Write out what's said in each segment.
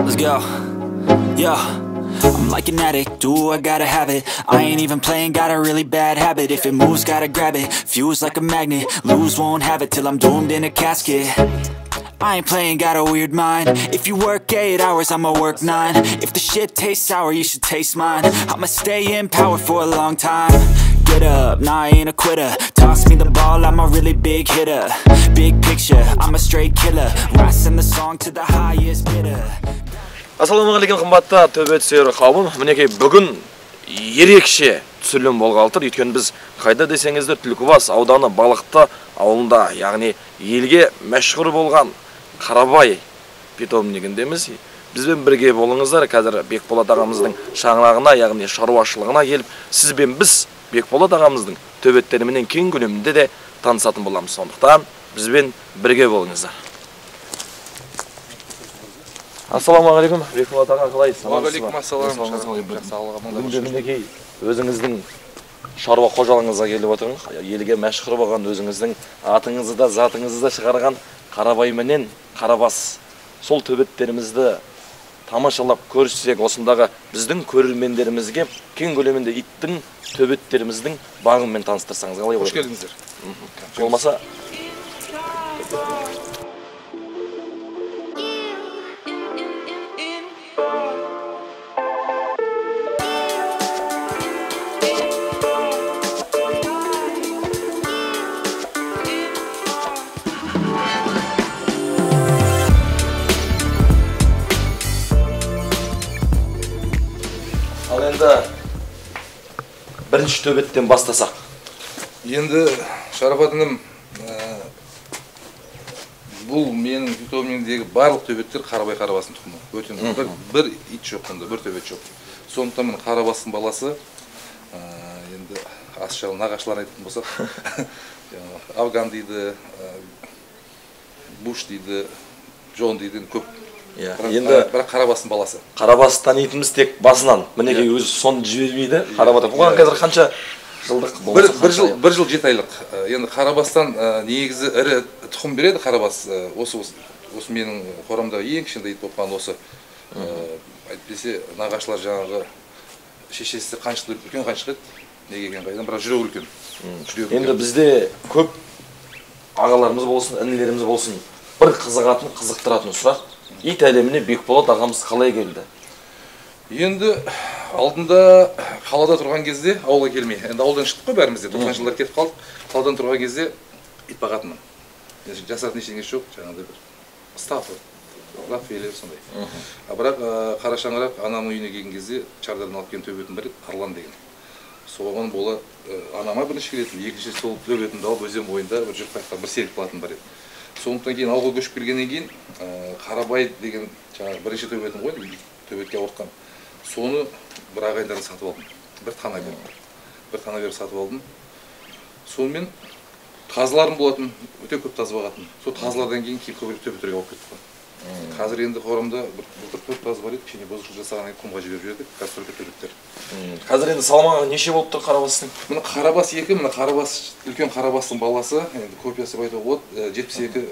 Let's go. Yo, I'm like an addict, do I gotta have it. I ain't even playing, got a really bad habit. If it moves, gotta grab it, fuse like a magnet. Lose, won't have it till I'm doomed in a casket. I ain't playing, got a weird mind. If you work 8 hours, I'ma work 9. If the shit tastes sour, you should taste mine. I'ma stay in power for a long time. Get up, nah I ain't a quitter. Toss me the ball, I'm a really big hitter. Big picture, I'm a straight killer. Rising the song to the highest bidder. Ассалаумағалейкум қымбатты төбет сүйер қауым. Мінекей бүгін ерекше түсірілім болғалы тұр. Өйткені біз қайда десеңіздер Түлкібас ауданы Балықты ауылында, яғни елге мәшһүр болған Қарабай питомнигіндеміз. Бізбен бірге болыңыздар. Қазір Бекболат ағамыздың шаңырағына, яғни шаруашылығына келіп, сізбен біз Бекболат ағамыздың төбеттеріменен кең көлемінде де танысатын боламыз. Сондықтан бізбен бірге болыңыздар. Ассалаумағалейкум, Бекболат аға, қалайсыз? Уағалейкум ассалам. Мінекей өзіңіздің шаруа қожалығыңызға келіп отырмын. Елге мәшһүр болған өзіңіздің атыңызды да, затыңызды да шығарған Қарабай менен Қарабас. Сол төбеттерімізді тамашалап көрсек, осындағы біздің көрермендерімізге кең көлемінде иттің төбеттеріміздің бағымен таныстырсаңыз қалай болады? Қош келдіңіздер. Болмаса бірінші төбеттен бастасақ. Енді Шарапат інім, бұл менің питомнигімдегі барлық төбеттер Қарабай Қарабастың тұқымы. Бір ит жоқ мұнда, бір төбет жоқ. Сондықтан мен Қарабастың баласы, енді асшалы нағашылар айтатын болсақ, Афган дейді, Буш дейді, Джон дейді, көп. Бірақ Қарабастың баласы. Қарабасты танитынымыз тек басынан. Мінекей өзі соны жібермейді. Қарабаты. Бұған қазір қанша жылдық болса? Бір жыл 7 айлық. Енді Қарабастан негізі ірі тұқым береді Қарабас. Осы менің қорамдағы ең кішкентай ит болған осы. Әйтпесе нағашылар жаңағы шешесі қаншық үлкен қаншық еді. Неге екен қайдан, бірақ жүрегі үлкен. Енді бізде көп ағаларымыз болсын, інілеріміз болсын, бір қызығатын, қызықтыратын сұрақ. Ит әлеміне Бекболат ағамыз қалай келді? Енді алдында қалада тұрған кезде ауылға келмей. Енді ауылдан шықтық қой бәріміз де. 90 жылдар кетіп қалдық. Қаладан тұрған кезде ит бағатынмын. Жасыратын ештеңе жоқ, жаңағыдай бір Стаффорд, Ротвейлер сондай. Бірақ қара шаңырақ анамның үйіне келген кезде Чардардан алып келген төбетім бар еді, Арлан деген. Соған бола анама бірінші келетін, екінші сол төбетімді алып өзен бойында бір жүріп қайтқан бір серік болатын бар еді. Сондықтан кейін ауылға көшіп келгеннен кейін Қарабай деген жаңағы бірінші төбетін қойды, төбетке ауыртқан. Соны бір ағайындардан сатып алдым. Бір тана беріп сатып алдым. Сонымен тазыларым болатын, өте көп тазы бағатын. Сол тазылардан кейін көбірек төбеттерге алып кеттік. Қазір енді қорамда бір 4 тазы бар еді, кішкене бұзушылық жасағаннан кейін құмға жіберіп жібердік, қазір төбеттер. Қазір енді салмағы неше болып тұр Қарабастың? Мына Қарабас 2, мына Қарабас үлкен Қарабастың баласы, енді копиясы айтуға болады, 72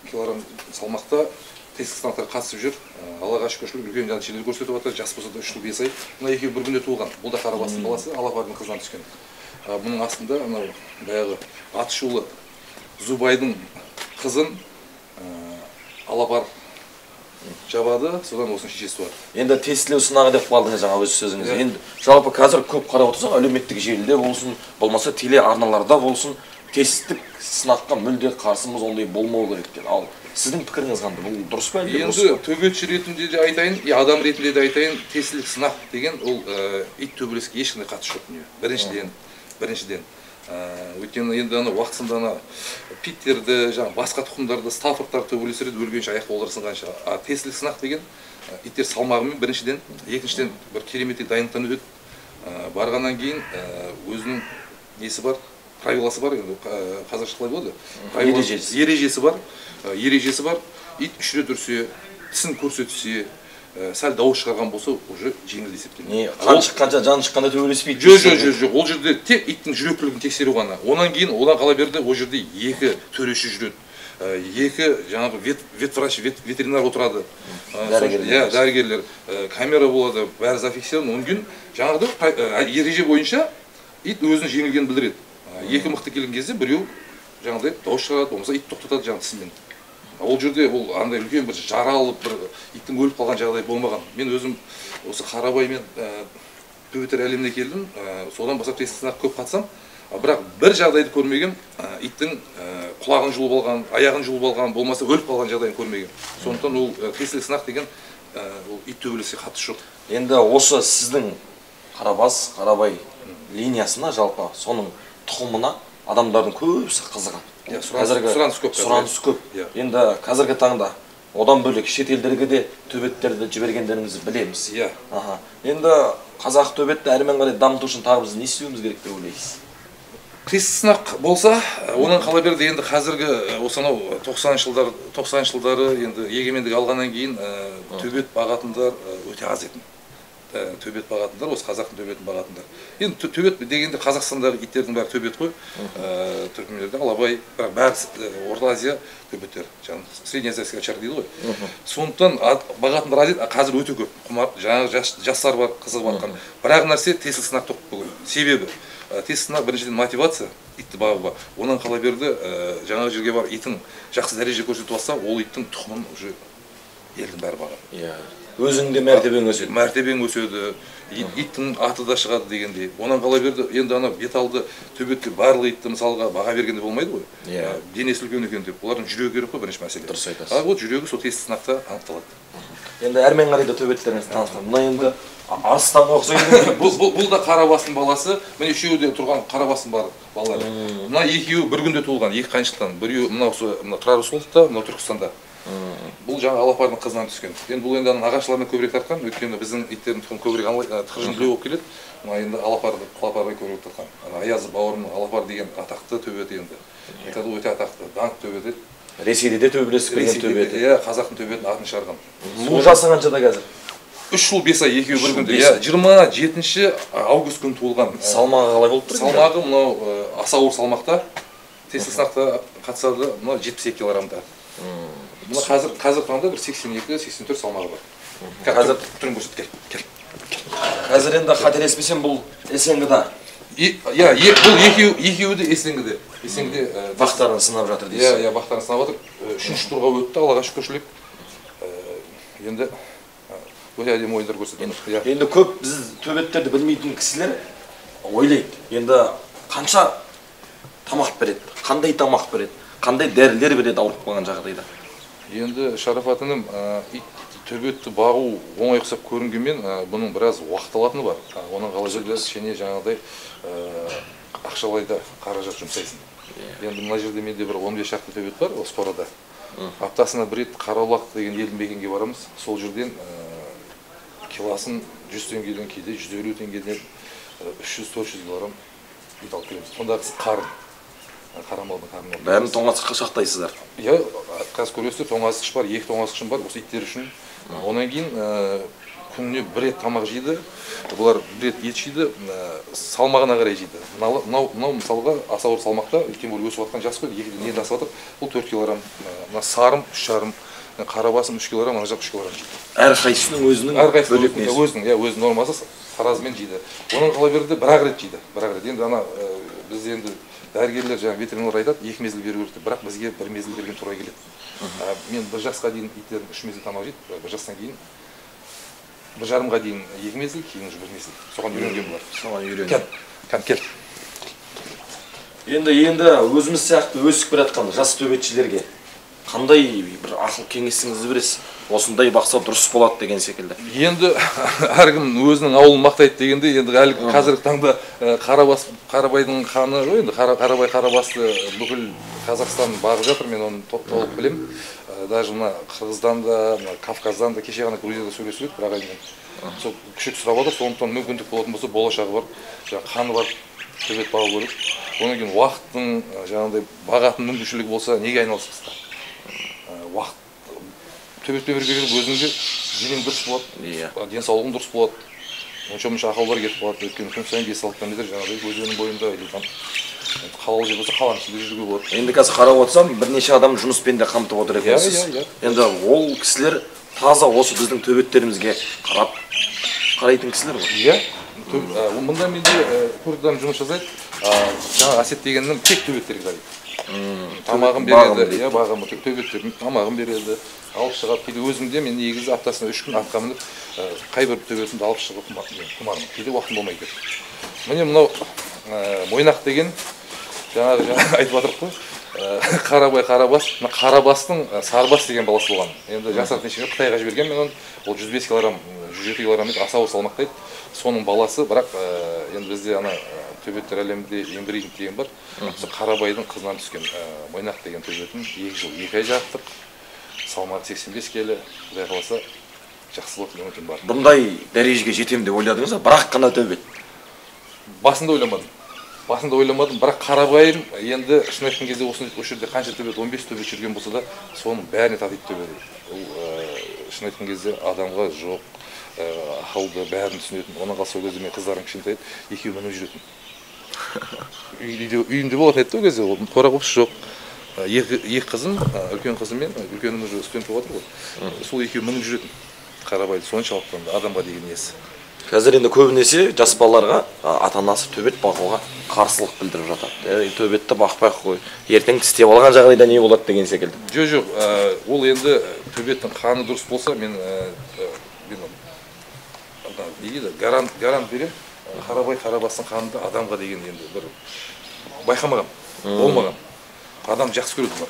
килограмм салмақта тестік сынақтарға қатысып жүр. Аллаға шүкіршілік үлкен нәтижелер көрсетіп жатыр, жас болса да 3 жыл 5 ай. Мына екеуі бір күнде туылған. Бұл да Қарабастың баласы, Алапардың қызынан түскен. Бұның астында мынау баяғы Атышулы Зубайдың қызын Алапар жабады, содан осының шешесі бар. Енді тестілеу сынағы деп қалдыңыз жаңа өз сөзіңізде. Енді жалпы қазір көп қарап отырсақ, әлеуметтік желіде болсын, болмаса телеарналарда болсын, тесттік сынаққа мүлде қарсымыз ондай болмау керек деп. Ал сіздің пікіріңіз қандай? Бұл дұрыс па? Енді төбетші ретінде де айтайын, адам ретінде де айтайын, тестілік сынақ деген ол ит төбелеске ешқандай қатысы жоқ дүние. Біріншіден. Өйткені енді уақытысында питтерді, басқа тұқымдарды, стаффордтарды төбелесіреді, өлгенше аяқ қолдары сынғанша. Тестілік сынақ деген иттер салмағымен біріншіден, екіншіден бір кереметтей дайындықтан өтеді. Барғаннан кейін өзінің несі бар, правиласы бар, қазақша қалай болады? Ережесі бар. Ит 3 рет үрсе, тісін көрсетсе, сәл дауыс шығарған болса, уже жеңіл есептеледі. Қан шыққанша жаны шыққанда төбелеспейді. Жоқ. Ол жерде тек иттің жүректілігін тексеру ғана. Онан кейін, одан қала берді, ол жерде 2 төреші жүреді. екі жаңағы ветврач, ветеринар отырады. Дәрігерлер. Дәрігерлер, камера болады, бәрі зафиксировано. Одан кейін жаңағыдай ереже бойынша ит өзінің жеңілгенін білдіреді. Екі мықты келген кезде біреу жаңағыдай дауыс шығарады, болмаса ит тоқтатады жаңағы тісімен. Ол жерде ол андай үлкен бір жаралып, бір иттің өліп қалған жағдай болмаған. Мен өзім осы Қарабаймен төбеттер әлеміне келдім, содан бастап тест сынақ көп қатысам. Бірақ бір жағдайды көрмеген, иттің құлағын жұлып алған, аяғын жұлып алған, болмаса өліп қалған жағдайын көрмеген. Сондықтан ол тестілік сынақ деген ит төбелеске қатысы жоқ. Енді осы сіздің Қарабас, Қарабай линиясына жалпы соның тұқымына адамдардың көбісі қызығады. Сұраныс көп. Енді қазіргі таңда одан бөлек шет елдерге де төбеттерді жібергендеріңізді білеміз. Енді қазақ төбетті әрмен қарай дамыту үшін тағы біз не істеуіміз керек деп ойлайсыз? Тест сынақ болса, оның қала берді енді қазіргі осынау 90 жылдары енді егемендік алғаннан кейін төбет бағатындар өте аз етін. Төбет бағатындар, осы қазақтың төбетін бағатындар. Енді төбет дегенде Қазақстандағы иттердің бәрі төбет қой. Түркменлерде Алабай, бірақ бәрі Орта Азия төбеттер. Среднеазиатский очаг дейді ғой. Сондықтан бағатындар аз ет, қазір өте көп. Жаңағы жастар бар, қызығы батқан. Бірақ нәрсе тестілік сынақ жоқ бүгін. Себебі тест сынақ біріншіден мотивация итті бағуға. Онан қала берді жаңағы жерге бар итің жақсы дәреже көрсетіп алса, ол иттің тұқымын уже елдің бәрі бағады. Өзіңде мәртебең өседі. Мәртебең өседі, иттің аты да шығады дегендей. Онан қала берді, енді ана бет алды төбетке барлық итті мысалға баға бергенде болмайды ғой. Денесі үлкен екен деп, олардың жүрегі керек қой бірінші мәселе. Дұрыс айтасыз. Ал вот жүрегі сол тест сынақта анықталады. Енді әрмен қарай төбеттеріңізді таныстырам. Мына енді арыстанға ұқсайды. Бұл да Қарабастың баласы, міне үшеуі де тұрған Қарабастың балалары. Мына екеуі бір күнде туылған, екі қайыншықтан. Біреуі мына Тұрар Рысқұловта, мына Түркістанда. Бұл жаңа Алапардың қызынан түскен. Енді бұл енді ағашылармен көбірек тартқан, өйткені біздің иттердің тұқымы көбірек тықыржын біреу болып келеді. Мына енді Алапардың көбірек тартқан. Аяз бауырымның Алапар деген атақты төбеті енді. Айтады өте атақты, даңқ төбеті. Ресейде де төбелесіп келген төбеті. Иә, қазақтың төбетінің атын шығарған. Бұл жасы қаншада қазір? 3 жыл 5 ай екеуі бір күнде. 27 август күні туылған. Салмағы қалай болып тұр? Салмағы мынау аса ауыр салмақта. Тестілік сынақта қатысады, мынау 72 килограммда. Мына қазір тұрғанда бір 82-84 салмағы бар. Қазір түрін көрсет, кел. Қазір енді қателеспесем бұл Есенгіда. Иә, бұл екеуі де Есенгіде. Есенгіде бақтарын сынап жатыр дейсіз. Иә, бақтарын сынап жатыр. 3-ші турға өтті, Аллаға шүкіршілік. Енді өте әдемі ойындар көрсетеді. Енді көп біз төбеттерді білмейтін кісілер ойлайды. Енді қанша тамақ береді, қандай тамақ береді, қандай дәрілер береді ауырып қалған жағдайда? Енді Шарафат інім, төбетті бағу оңай ұқсап көрінгенмен, бұның біраз уақыт алатыны бар. Оның қалай жерде кішкене жаңағыдай ақшалайда қаражат жұмсайсың. Енді мына жерде менде бір 15 шақты төбет бар, осы қорада. Аптасына бір рет Қараулақ деген елді мекенге барамыз. Сол жерден килосын 100 теңгеден кейде 150 теңгеден 300-400 килограмм ит алып келеміз. Сондағы қарын. Қарамалдың қарны. Бәрін тоңазытқышқа шақтайсыздар. Иә, қазір көресіздер, тоңазытқыш бар, 2 тоңазытқышым бар осы иттер үшін. Онан кейін күніне бір рет тамақ жейді, бұлар бір рет ет жейді, салмағына қарай жейді. Мынау мысалға аса ауыр салмақта, өйткені бұл өсіп жатқан жас қой, екіден енді асып жатыр, бұл 4 килограмм, мына сарым 3,5, Қарабасым 3 килограмм, ана жақ 3 килограмм жейді. Әрқайсысының өзінің бөлек несі. Өзінің нормасы таразымен жейді. Оның қала берді бір-ақ рет жейді. Енді ана біз енді дәрігерлер жаңа ветеринарлар айтады, 2 мезгіл беру керек, бірақ бізге 1 мезгіл берген тура келеді. Мен 1 жасқа дейін иттерім 3 мезгіл тамақ жейді, 1 жастан кейін 1 жарымға дейін 2 мезгіл, кейін 1 мезгіл. Соған үйренген бұлар. Соған үйренген. Кел. Енді өзіміз сияқты өсіп келе жатқан жас төбетшілерге қандай бір ақыл кеңесіңізді бересіз? Осындай бақса дұрыс болады деген секілді. Енді әркім өзінің ауылын мақтайды дегенде, енді әлі қазіргі таңда Қарабайдың ханы, енді Қарабай Қарабасты бүкіл Қазақстан бағып жатыр, мен оны толық білем. Даже мына Қырғыздан да, Кавказдан да, кеше ғана Грузияда сөйлесіп еді, бірақ енді сол күшік сұрап отыр, сондықтан мүмкіндік болатын болса, болашағы бар, қаны бар, төбет бағу керек. Одан кейін уақыттың жаңағыдай бағатын мүмкіншілігі болса, неге айналыспасқа? Уақыт төбетпен бірге жүріп өзіңде денең дұрыс болады, денсаулығың дұрыс болады. Онша ақаулар кетіп қалады, өйткені күн сайын 5-6 километр жаңағыдай өзеннің бойында Қалалы жер болса қаланың ішінде жүруге болады. Енді қазір қарап отырсам, бірнеше адам жұмыспен де қамтып отыр екенсіз. Енді ол кісілер таза осы біздің төбеттерімізге қарайтын кісілер ғой. Иә. Мұнда менде көп адам жұмыс жасайды. Жаңа Әсет дегеннің тек төбеттерге қарайды. Тамағын береді, иә, бағымы төбеттер тамағын береді. Алып шығып, кейде өзімде мен негізі аптасына 3 күн атқа мініп, қай бір төбетімді алып шығып құмармын. Кейде уақытым болмайды. Міне мынау Мойнақ деген жаңағы айтып жатырық қой. Қарабай Қарабас, Қарабастың Сарбас деген баласы болған. Енді жасақ нешеге Қытайға жіберген мен ол 105 кг, 107 кг аса ауыр салмақтайды. Соның баласы, бірақ енді бізде ана төбеттер әлемінде ембірейдінг деген бар. Сол Қарабайдың қызынан түскен Мойнақ деген төбетін 2 жыл 2 ай жаттық. Салмағы 85 келі, құдай қаласа жақсы болады деген үмітім бар. Бұндай дәрежеге жетемін деп ойладыңыз ба? Бірақ қана төбет. Басында ойламадым, бірақ Қарабайым енді шын айтқан кезде осы жерде қанша төбет, 15 төбет жүрген болса да, соның бәріне татиды төбет. Ол шын айтқан кезде адамға жоқ, ақылды бәрін түсінетін. Оның қалса ол кезде мен қыздарым кішкентай еді, екеуі мініп жүретін. Үйімде болатын еді ол кезде, қора қопсы жоқ. Екі қызым, үлкен қызым мен, үлкенім уже студент болып отыр ғой. Сол екеуі мініп жүретін. Қарабайды соншалықты адамға деген несі. Қазір енді көбінесе жас балаларға ата-анасы төбет бақуға қарсылық білдіріп жатады. Төбетті бақпай қой, ертең тістеп алған жағдайда не болады деген секілді. Жоқ, ол енді төбеттің қаны дұрыс болса, мен гарант берем. Қарабай Қарабастың қанында адамға деген енді бір байқамаған, болмаған. Адам жақсы көреді бар.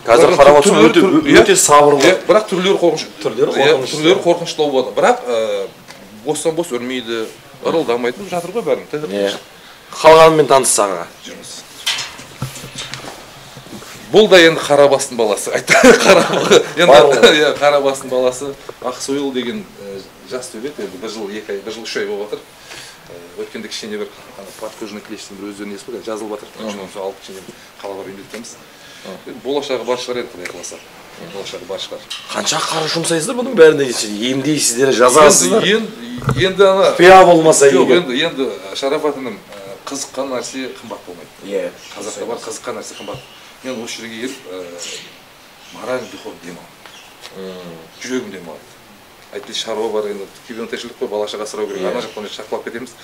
Қазір қарап отырсам өте сабырлы. Бірақ түрлері қорқыныштау болады. Бірақ бостан бос өрмейді, ырылдамайды, жатыр ғой бәрін. Қалғанымен таныс аға. Бұл да енді Қарабастың баласы. Қарабастың баласы Ақсойыл деген жас төбет, енді 1 жыл 2 ай, 1 жыл 3 ай болып жатыр. Өткенде кішкене бір подкожный клещтің бір өздеріне есі бар, жазылып жатыр. Жүнімізді алып кішкене қалалар үйіндетеміз. Болашағы бар шығар енді, құдай қаласа. Болашағы бар шығар. Қанша қаржы жұмсайсыздар бұның бәріне? Емдейсіздер, жазасыздар. Енді ана құпия болмаса жоқ, енді Шарафатының қызыққан нәрсе қымбат болмайды. Қазақта бар қызыққан нәрсе қымбат. Мен осы жерге келіп моральный духовный демалдым. Жүрегім демалды. Әйтпесе шаруа бар, енді кейбір тіршілік қой, бала-шаға асырау керек. Ана жақтан шақпалап кетеміз.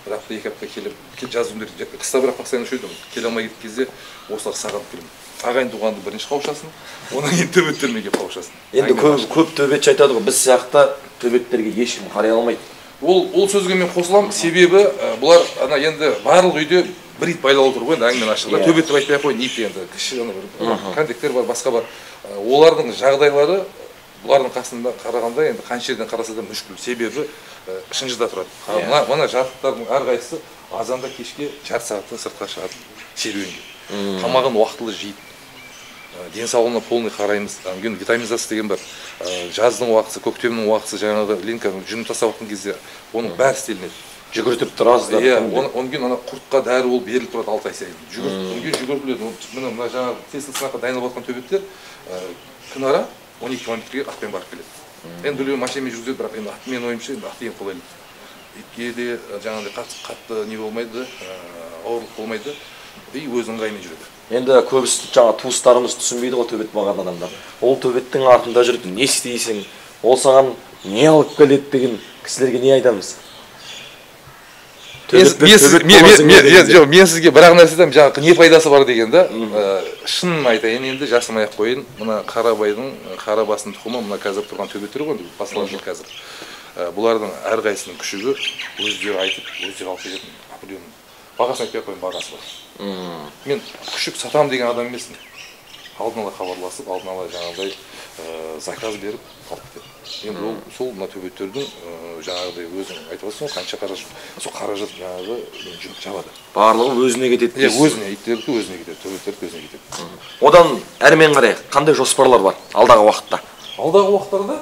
Бір апта 2 апта келіп, жазуымды қыста бірақ постоянно жүрдім. Келе алмай кеткен кезде осылар сағынып келемін. Ағайын туғанды бірінші қауышасың, одан кейін төбеттермен келіп қауышасың. Енді көп төбетші айтады ғой, біз сияқты төбеттерге ешкім қарай алмайды. Ол сөзге мен қосыламын, себебі бұлар ана енді барлық үйде бір ит байлаулы тұр ғой, енді әңгімені ашықта. Төбет деп айтпай ақ қойын, ит енді кіші контекттер бар, басқа бар. Олардың жағдайлары бұлардың қасында қарағанда енді қанша жерден қараса да мүшкіл. Себебі шынжыда тұрады. Мына жарықтардың әрқайсысы азанда кешке жарты сағаттан сыртқа шығады серуенге. Тамағын уақытылы жейді. Денсаулығына полный қараймыз. Витаминизация деген бар. Жаздың уақытысы, көктемнің уақытысы, жаңағы линка жүнін тастап жатқан кезде оның бәрі істелінеді. Жүгіртіп тұрасыздар. Онан кейін ана құртқа дәрі болып беріліп тұрады 6 ай сайын. Жүгіртіледі. Мына жаңағы Тесла сынаққа дайындалып жатқан төбеттер күнара 12 километрге атпен барып келеді. Енді біреу машинамен жүргізеді, бірақ енді атмен ойымша енді ат ең қолайлы. Итке де жаңағыдай қатты не болмайды, ауырлық болмайды. И өз ыңғайымен жүреді. Енді көбісі жаңа туыстарымыз түсінбейді ғой төбет бағатын адамдар. Ол төбеттің артында жүріп не істейсің, ол саған не алып келеді деген кісілерге не айтамыз? Мен сізге бір ақ нәрсе айтамын, жаңағы не пайдасы бар деген да. Шынын айтайын, енді жасырмай ақ қойын. Мына Қарабайдың, Қарабастың тұқымы, мына қазір тұрған төбеттер ғой, басқалар жоқ қазір. Бұлардың әрқайсының күшігі өздері айтып, өздері алып келетін определенный. Бағасын айтпай ақ қойын, бағасы бар. Мен күшік сатам деген адам емеспін. Алдын ала хабарласып, алдын ала жаңағыдай заказ беріп алып кетеді. Енді ол сол мына төбеттердің жаңағыдай өзің айтып отырсың ғой, қанша қаражат, сол қаражат жаңағы жұмыс жабады. Барлығы өзіне кетеді. Өзіне, иттердікі өзіне кетеді, төбеттердікі өзіне кетеді. Одан әрмен қарай қандай жоспарлар бар алдағы уақытта? Алдағы уақыттарда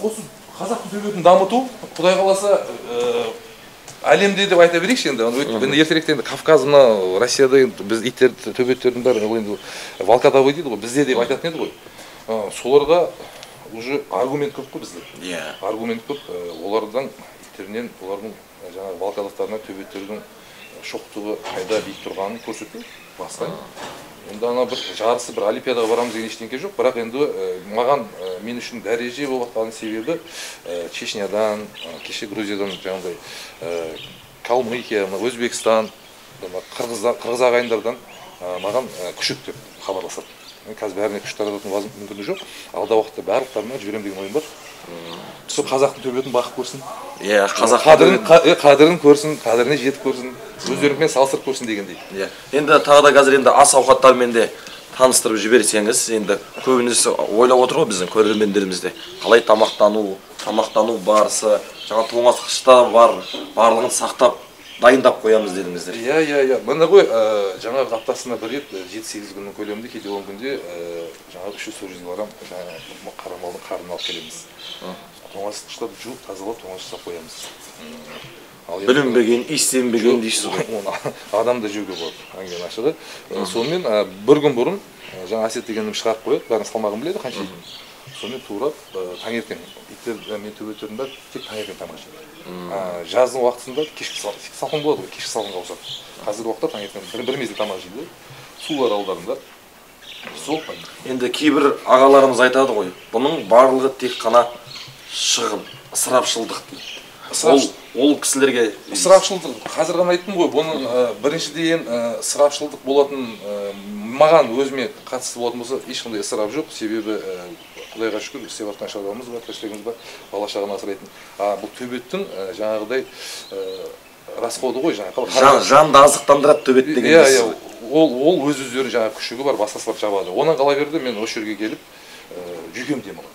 осы қазақтың төбетін дамыту, құдай қаласа әлемде деп айта берейікші енді. Ертеректе енді Кавказ, мына Россияда біз иттерді, төбеттердің бәрі енді волкодавы дейді ғой, бізде деп айтатын еді ғой. Соларға уже аргумент көп қой бізде. Аргумент көп. Олардан иттерінен, олардың жаңағы волкодавтарына төбеттердің шоқтығы қайда биік тұрғанын көрсету басқа. Енді ана бір жарысы, бір олимпиадаға барамыз деген ештеңке жоқ, бірақ енді маған мен үшін дәреже болып жатқан себебі Чечнядан, кеше Грузиядан жаңағыдай Калмыкия, Өзбекстан, қырғыз ағайындардан маған күшік деп хабарласады. Қазір бәріне күш тарататын мүмкіндігі жоқ. Алда уақытта барлықтарына жіберем деген ойым бар. Сол қазақтың төбетін бақып көрсін. Иә, қазақ қадірін көрсін, қадіріне жетіп көрсін, өздерімен салыстырып көрсін дегендей. Иә. Енді тағы да қазір енді ас ауқаттармен де таныстырып жіберсеңіз, енді көбінесе ойлап отыр ғой біздің көрермендерімізде. Қалай тамақтану барысы, жаңа тоңазытқышта бар, барлығын сақтап дайындап қоямыз дедіңіздер. Иә. Мына ғой, жаңағы аптасына бір рет 7-8 күннің көлемінде, кейде 10 күнде жаңағы 300-400 килограмм қара малдың қарнын алып келеміз. Тоңазытқыштарды жуып, тазалап, тоңазытқышта қоямыз. Білінбеген, естенбеген дейсіз ғой. Адам да жеуге болады, әңгіменің ашығы. Сонымен бір күн бұрын жаңа Әсет дегенім шығарып қояды, бәрінің салмағын біледі қанша екенін. Сонымен турап таңертең, иттер мен төбеттердің бәрі тек таңертең тамақ жейді. Жаздың уақытысында кешкі салқын болады ғой, кешкі салқынға ауысады. Қазіргі уақытта таңертең бір мезгіл тамақ жейді. Сулар алдарында. Сол. Енді кейбір ағаларымыз айтады ғой, бұның барлығы тек қана шығын, ысырапшылдық дейді. Ол кісілерге ысырапшылдық, қазір ғана айттым ғой, бұның біріншіден ысырапшылдық болатын, маған өзіме қатысты болатын болса, ешқандай ысырап жоқ, себебі Құдайға шүкір, істеп жатқан шаруамыз бар, тіршілігіміз бар, бала шағаны асырайтын. Бұл төбеттің жаңағыдай расходы ғой, жанды азықтандырады төбет дегенде. Ол өздері жаңа күшігі бар, басқасы бар жабады. Онан қала берді, мен осы жерге келіп жүгем демалады.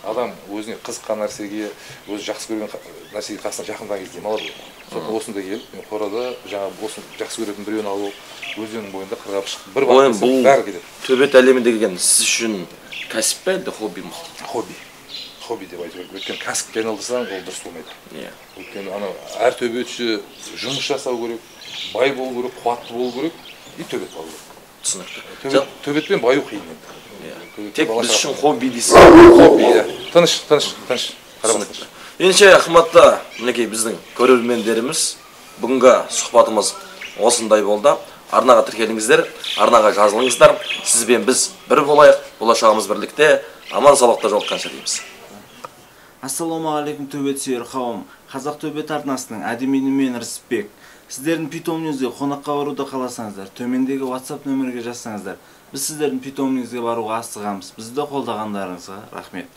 Адам өзіне қызыққан нәрсеге, өзі жақсы көрген нәрсеге қасына жақындан кезде демалады. Сондықтан осында келіп, мен қорада жаңа осы жақсы көретін біреуін алып, өзеннің бойында қырғап шығып, бір бақытсыз бәрі кетеді. Төбет әлемінде келген сіз үшін кәсіп пе әлде хобби ма? Хобби деп айту керек. Өйткені кәсіпке айналдырсаң, ол дұрыс болмайды. Өйткені әр төбетші жұмыс жасау керек, бай болу керек, қуатты болу керек, и төбет болу керек. Түсінікті. Төбетпен баю қиын енді. Тек біз үшін хобби дейсіз. Хобби, тыныш. Ендеше қымбатты мінекей біздің көрермендеріміз, бүгінгі сұхбатымыз осындай болды. Арнаға тіркеліңіздер, арнаға жазылыңыздар. Сізбен біз бір болайық, болашағымыз бірлікте, аман саулықта жолыққанша дейміз. Ассалаумағалейкум төбет сүйер қауым. Қазақ төбет арнасының әдемині мен Рысбек. Сіздердің питомнигіңізге қонаққа баруды қаласаңыздар, төмендегі WhatsApp нөмірге жазсаңыздар, біз сіздердің питомнигіңізге баруға асығамыз. Бізді қолдағандарыңызға рахмет.